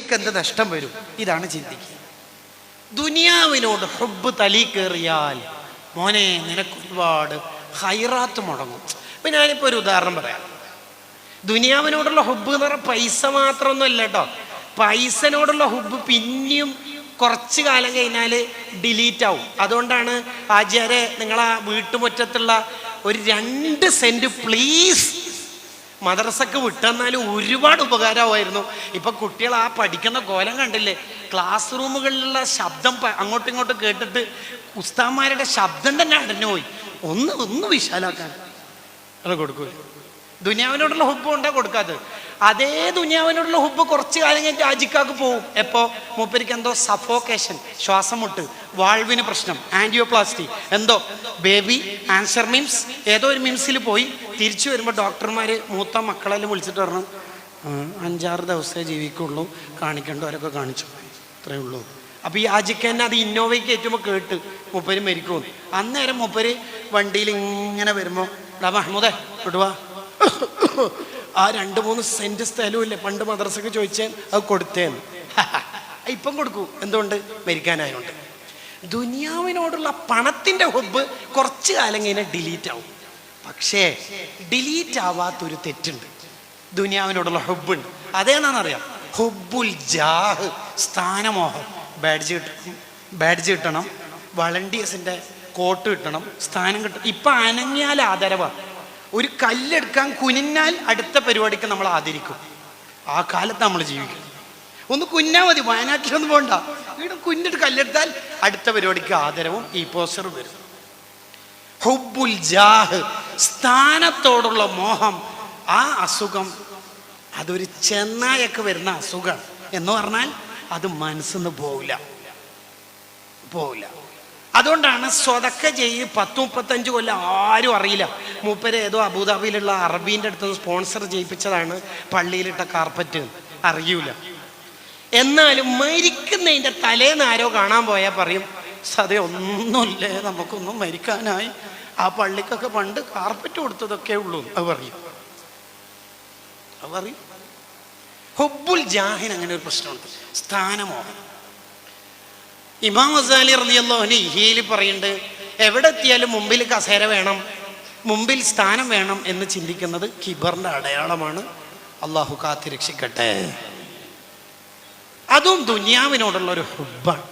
എനിക്കെന്ത് നഷ്ടം വരും? ഇതാണ് ചിന്തിക്കുക. ദുനിയാവിനോട് ഹുബ്ബ് തലി കയറിയാൽ മോനെ നിനക്ക് ഒരുപാട് ഹൈറാത്ത് മുടങ്ങും. ഇപ്പം ഞാനിപ്പോൾ ഒരു ഉദാഹരണം പറയാം. ദുനിയാവിനോടുള്ള ഹുബ്ബ് എന്ന് പറഞ്ഞാൽ പൈസ മാത്രമൊന്നും അല്ല കേട്ടോ. പൈസനോടുള്ള ഹുബ്ബ് പിന്നെയും കുറച്ച് കാലം കഴിഞ്ഞാൽ ഡിലീറ്റ് ആവും. അതുകൊണ്ടാണ് ആചാര്യ നിങ്ങളാ വീട്ടുമുറ്റത്തുള്ള ഒരു 2 സെൻറ്റ് പ്ലീസ് മദ്രസക്ക് വിട്ടെന്നാലും ഒരുപാട് ഉപകാരമായിരുന്നു. ഇപ്പം കുട്ടികൾ ആ പഠിക്കുന്ന കോലം കണ്ടില്ലേ? ക്ലാസ് റൂമുകളിലുള്ള ശബ്ദം അങ്ങോട്ടും ഇങ്ങോട്ടും കേട്ടിട്ട് ഉസ്താദ്മാരുടെ ശബ്ദം തന്നെ അടഞ്ഞു പോയി. ഒന്ന് വിശാലാക്കാൻ അത് കൊടുക്കൂ. ദുനിയാവിനോടുള്ള ഹുബ്ബ് കൊണ്ടാ കൊടുക്കാത്തത്. അതേ ദുനിയാവിനോടുള്ള ഹുബ്ബ് കുറച്ച് കാലം കഴിഞ്ഞിട്ട് ആജിക്കാക്ക് പോവും. എപ്പോൾ? മൂപ്പരിക്ക് എന്തോ സഫോക്കേഷൻ, ശ്വാസം മുട്ട്, വാൾവിന് പ്രശ്നം, ആൻജിയോപ്ലാസ്റ്റി, എന്തോ ബേബി ആൻസർ മിംസ്, ഏതോ ഒരു മിംസിൽ പോയി തിരിച്ചു വരുമ്പോൾ ഡോക്ടർമാർ മൂത്ത മക്കളെല്ലാം വിളിച്ചിട്ട് പറഞ്ഞു 5-6 ദിവസമേ ജീവിക്കുള്ളൂ, കാണിക്കേണ്ടവരൊക്കെ കാണിച്ചു, അത്രയേ ഉള്ളൂ. അപ്പോൾ ഈ ആജിക്ക് തന്നെ അത് ഇന്നോവയ്ക്ക് കയറ്റുമ്പോൾ കേട്ട് മൂപ്പര് മരിക്കുമെന്ന്. അന്നേരം മൂപ്പര് വണ്ടിയിൽ ഇങ്ങനെ വരുമ്പോൾ ഡാ മഹ്മൂദേ വിടുവാ, ആ 2-3 സെൻറ്റ് സ്ഥലവും ഇല്ലേ പണ്ട് മദ്രസക്ക് ചോദിച്ചേൻ, അത് കൊടുത്തേന്ന്. ഇപ്പം കൊടുക്കൂ. എന്തുകൊണ്ട്? മരിക്കാനായോണ്ട്. ദുനിയാവിനോടുള്ള പണത്തിൻ്റെ ഹുബ്ബ് കുറച്ച് കാലം കഴിഞ്ഞാൽ ഡിലീറ്റ് ആവും. പക്ഷേ ഡിലീറ്റ് ആവാത്തൊരു തെറ്റുണ്ട്, ദുനിയാവിനോടുള്ള ഹുബ്ബുണ്ട്. അതേന്നാണെന്നറിയാം? ഹുബ്ബുൽ ജാഹ്, സ്ഥാനമോഹം. ബാഡ്ജ് കിട്ടണം, വളണ്ടിയേഴ്സിൻ്റെ കോട്ട് കിട്ടണം, സ്ഥാനം കിട്ടണം. ഇപ്പം അനങ്ങിയാൽ ആദരവാണ്. ഒരു കല്ലെടുക്കാൻ കുനിഞ്ഞാൽ അടുത്ത പരിപാടിക്ക് നമ്മൾ ആദരിക്കും. ആ കാലത്ത് നമ്മൾ ജീവിക്കും. ഒന്ന് കുഞ്ഞാൽ മതി, വയനാട്ടിലൊന്നും പോകണ്ട, വീണ്ടും കുഞ്ഞിട്ട് കല്ലെടുത്താൽ അടുത്ത പരിപാടിക്ക് ആദരവും ഈ പോസ്റ്ററും വരും. ഹുബ്ബുൽ ജാഹ്, സ്ഥാനത്തോടുള്ള മോഹം, ആ അസുഖം അതൊരു ചെന്നായൊക്കെ വരുന്ന അസുഖം എന്ന് പറഞ്ഞാൽ അത് മനസ്സിന്ന് പോവില്ല. അതുകൊണ്ടാണ് സ്വതക്ക ചെയ്യ് 10-35 കൊല്ലം ആരും അറിയില്ല. മൂപ്പര് ഏതോ അബുദാബിയിലുള്ള അറബീൻ്റെ അടുത്ത് സ്പോൺസർ ചെയ്യിപ്പിച്ചതാണ് പള്ളിയിലിട്ട കാർപ്പറ്റ്, അറിയൂല. എന്നാലും മരിക്കുന്നതിൻ്റെ തലേന്ന് ആരോ കാണാൻ പോയാൽ പറയും സതേ ഒന്നുമില്ലേ, നമുക്കൊന്നും മരിക്കാനായി, ആ പള്ളിക്കൊക്കെ പണ്ട് കാർപ്പറ്റ് കൊടുത്തതൊക്കെ ഉള്ളൂ. അത് പറയും. ഹുബ്ബുൽ ജാഹിന് അങ്ങനെ ഒരു പ്രശ്നമുണ്ട്, സ്ഥാനമോഹം. ഇമാം ഗസാലി റളിയല്ലാഹു അൻഹു ഇഹ്യയിൽ പറയുന്നുണ്ട്, എവിടെ എത്തിയാലും മുമ്പിൽ കസേര വേണം, മുമ്പിൽ സ്ഥാനം വേണം എന്ന് ചിന്തിക്കുന്നത് കിബറിൻ്റെ അടയാളമാണ്. അള്ളാഹു കാത്ത് രക്ഷിക്കട്ടെ. അതും ദുനിയാവിനോടുള്ള ഒരു ഹുബ്ബാണ്.